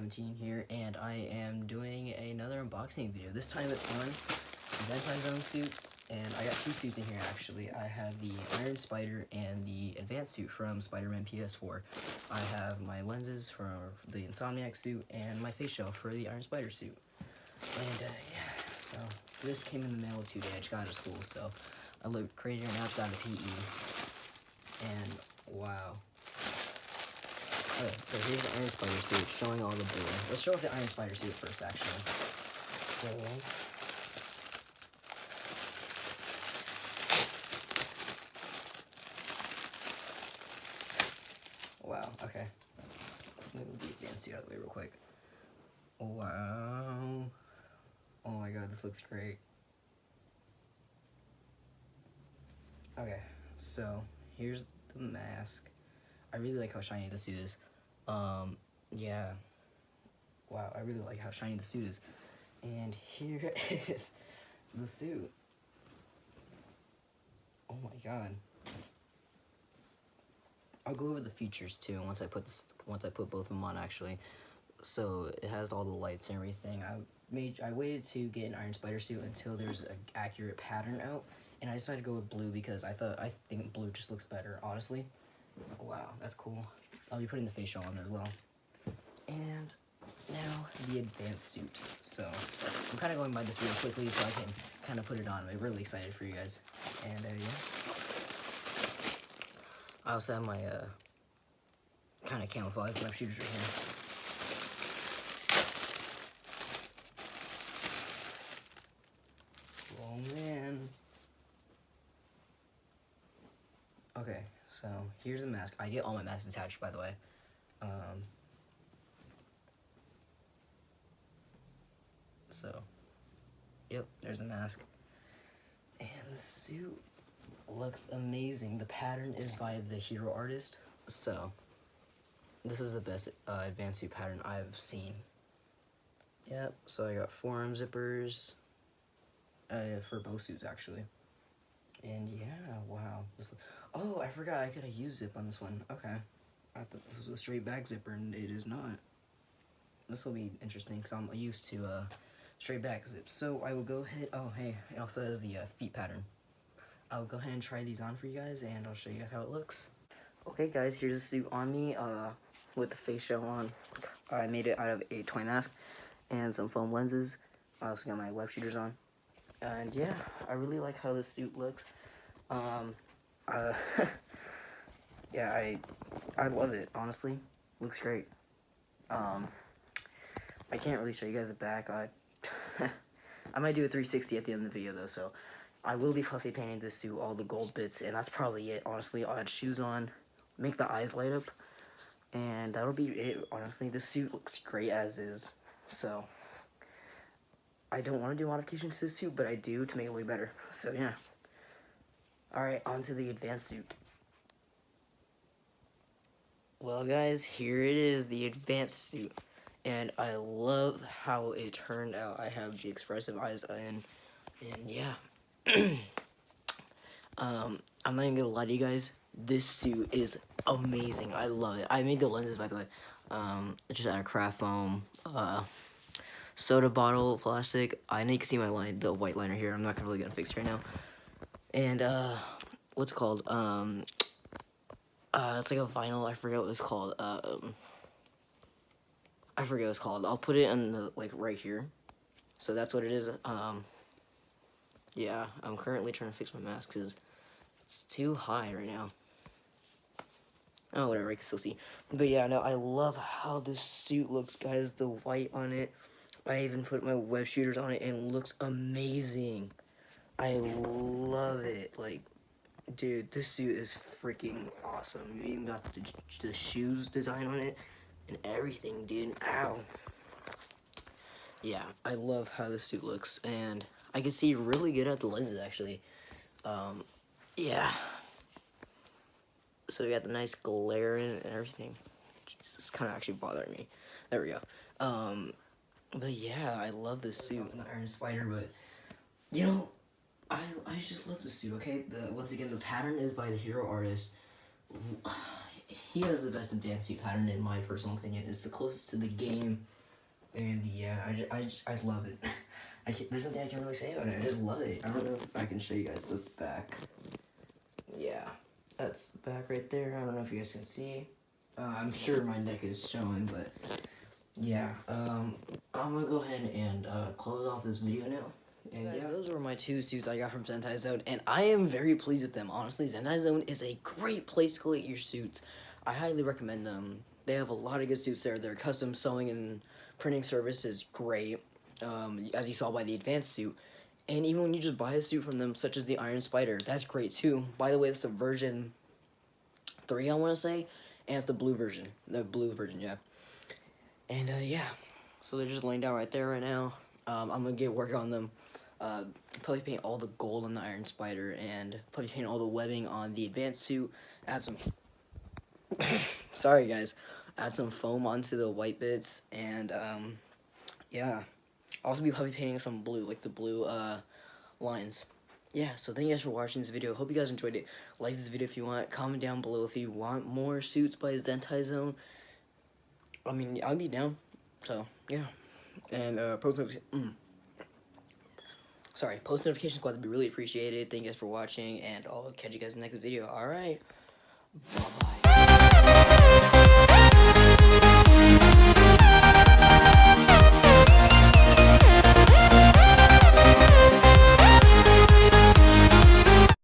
17 here, and I am doing another unboxing video. This time it's on ZentaiZone suits, and I got two suits in here actually. I have the Iron Spider and the Advanced suit from Spider-Man PS4. I have my lenses for the Insomniac suit and my face shell for the Iron Spider suit. And yeah, so this came in the mail today. I just got out of school, so I look crazy right now. I just got out of PE, and wow. Okay, so here's the Iron Spider suit, showing all the blue. Let's show off the Iron Spider suit first, actually. So, wow, okay. Let's move the Advanced suit out of the way real quick. Wow. Oh my god, this looks great. Okay, so here's the mask. I really like how shiny the suit is. Yeah. Wow, I really like how shiny the suit is. And here is the suit. Oh my god. I'll go over the features too once I put both of them on actually. So it has all the lights and everything. I waited to get an Iron Spider suit until there's an accurate pattern out, and I decided to go with blue because I think blue just looks better, honestly. Wow, that's cool. I'll be putting the face shell on as well. And now the Advanced suit. So I'm kind of going by this real quickly so I can kind of put it on. I'm really excited for you guys. And yeah. I also have my kind of camouflage web shooters right here. Oh man. Okay, so here's the mask. I get all my masks attached, by the way. So, yep, there's the mask. And the suit looks amazing. The pattern is by the hero artist. So, this is the best Advanced suit pattern I've seen. Yep, so I got forearm zippers for both suits, actually. And yeah, wow. Oh, I forgot I could have used zip on this one. Okay. I thought this was a straight back zipper, and it is not. This will be interesting, because I'm used to straight back zips. So I will go ahead. Oh, hey, it also has the feet pattern. I'll go ahead and try these on for you guys, and I'll show you guys how it looks. Okay, guys, here's the suit on me with the face shell on. I made it out of a toy mask and some foam lenses. I also got my web shooters on. And yeah, I really like how this suit looks. Yeah, I love it, honestly. Looks great. I can't really show you guys the back. I might do a 360 at the end of the video, though, so I will be puffy painting this suit, all the gold bits, and that's probably it, honestly. I'll add shoes on, make the eyes light up, and that'll be it, honestly. This suit looks great as is, so I don't want to do modifications to this suit, but I do to make it look better, so yeah. Alright, on to the Advanced suit. Well, guys, here it is, the Advanced suit. And I love how it turned out. I have the expressive eyes and yeah. I'm not even gonna lie to you guys. This suit is amazing. I love it. I made the lenses, by the way. Just out of craft foam, soda bottle plastic. I know you can see my the white liner here. I'm not gonna really get it fixed right now. And what's it called? It's like a vinyl. I forget what it's called. I forget what it's called. I'll put it in the, like, right here. So that's what it is. Yeah, I'm currently trying to fix my mask because it's too high right now. Oh, whatever, I can still see. But yeah, no, I love how this suit looks, guys. The white on it. I even put my web shooters on it, and it looks amazing. I love it. Like, dude, this suit is freaking awesome. You even got the shoes design on it. And everything, dude. Ow. Yeah, I love how this suit looks, and I can see really good at the lenses, actually. Yeah. So we got the nice glare in it and everything. Jesus, this kind of actually bothering me. There we go. But yeah, I love this suit. The Iron Spider, but you know, I just love this suit. Okay, once again, the pattern is by the hero artist. He has the best Advanced suit pattern in my personal opinion. It's the closest to the game And yeah, I love it. There's nothing I can really say about it. I just love it. I don't know if I can show you guys the back. Yeah, that's the back right there. I don't know if you guys can see. I'm sure my neck is showing, but yeah. I'm gonna go ahead and close off this video now. And guys, yeah, those were my 2 suits I got from ZentaiZone, and I am very pleased with them. Honestly, ZentaiZone is a great place to collect your suits. I highly recommend them. They have a lot of good suits there. Their custom sewing and printing service is great, as you saw by the advanced suit. And even when you just buy a suit from them, such as the Iron Spider, that's great too. By the way, it's a version 3, I want to say, and it's the blue version. The blue version, yeah. And yeah, so they're just laying down right there right now. I'm gonna get work on them. Probably paint all the gold on the Iron Spider, and probably paint all the webbing on the advanced suit. Add some sorry guys, add some foam onto the white bits, and yeah, I'll also be probably painting some blue, like the blue lines. Yeah, so thank you guys for watching this video. Hope you guys enjoyed it. Like this video if you want. Comment down below if you want more suits by ZentaiZone. I mean, I'll be down. So yeah, and post notification squad would be really appreciated. Thank you guys for watching, and I'll catch you guys in the next video. All right, bye.